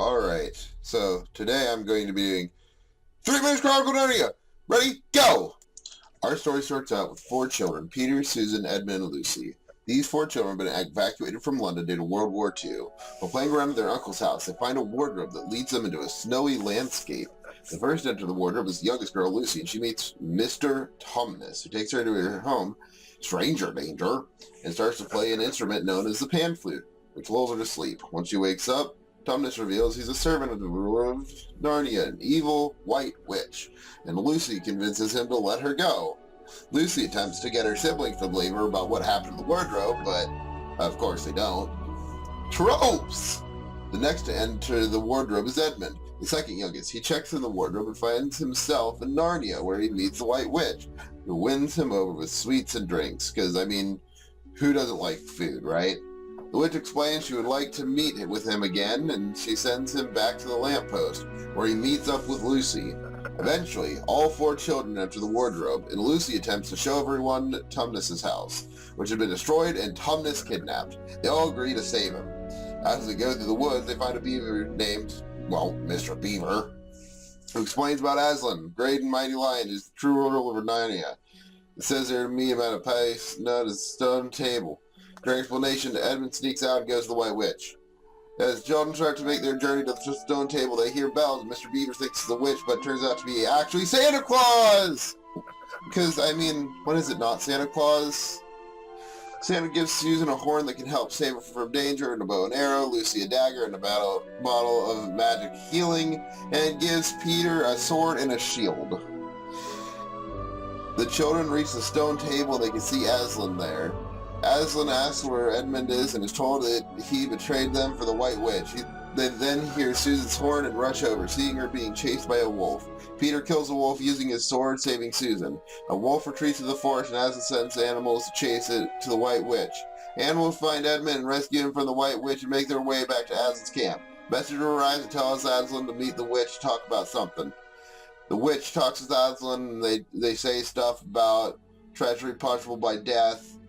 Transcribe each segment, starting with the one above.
Alright, so today I'm going to be doing 3 Minutes Chronicles of Narnia. Ready? Go! Our story starts out with 4 children, Peter, Susan, Edmund, and Lucy. These 4 children have been evacuated from London due to World War II. While playing around at their uncle's house, they find a wardrobe that leads them into a snowy landscape. The first to enter the wardrobe is the youngest girl, Lucy, and she meets Mr. Tumnus, who takes her into her home, stranger danger, and starts to play an instrument known as the pan flute, which lulls her to sleep. Once she wakes up, Tumnus reveals he's a servant of the ruler of Narnia, an evil white witch, and Lucy convinces him to let her go. Lucy attempts to get her siblings to believe her about what happened to the wardrobe, but of course they don't. Tropes! The next to enter the wardrobe is Edmund, the second youngest. He checks in the wardrobe and finds himself in Narnia, where he meets the white witch, who wins him over with sweets and drinks, because, I mean, who doesn't like food, right? The witch explains she would like to meet with him again, and she sends him back to the lamppost, where he meets up with Lucy. Eventually, all 4 children enter the wardrobe, and Lucy attempts to show everyone Tumnus's house, which had been destroyed and Tumnus kidnapped. They all agree to save him. As they go through the woods, they find a beaver named, well, Mr. Beaver, who explains about Aslan, great and mighty lion, who's the true ruler over Narnia. It says there to me about a place known as stone table. During explanation, Edmund sneaks out and goes to the White Witch. As children start to make their journey to the stone table, they hear bells, and Mr. Beaver thinks it's the witch, but it turns out to be actually Santa Claus! Because, I mean, when is it not Santa Claus? Santa gives Susan a horn that can help save her from danger, and a bow and arrow, Lucy a dagger, and a bottle of magic healing, and gives Peter a sword and a shield. The children reach the stone table, and they can see Aslan there. Aslan asks where Edmund is and is told that he betrayed them for the White Witch. They then hear Susan's horn and rush over, seeing her being chased by a wolf. Peter kills the wolf using his sword, saving Susan. A wolf retreats to the forest, and Aslan sends animals to chase it to the White Witch. Animals find Edmund and rescue him from the White Witch and make their way back to Aslan's camp. Messenger arrives and tells Aslan to meet the witch to talk about something. The witch talks with Aslan, and they say stuff about treachery punishable by death.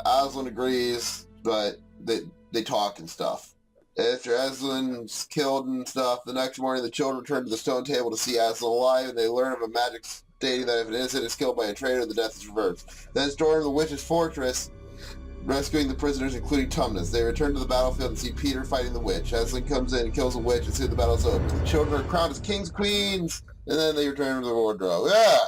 Aslan agrees, but they talk and stuff. After Aslan's killed and stuff, the next morning the children return to the stone table to see Aslan alive, and they learn of a magic stating that if an innocent is killed by a traitor, the death is reversed. Then storm the witch's fortress, rescuing the prisoners, including Tumnus. They return to the battlefield and see Peter fighting the witch. Aslan comes in and kills the witch, and soon the battle's over. The children are crowned as kings and queens, and then they return to the wardrobe. Yeah!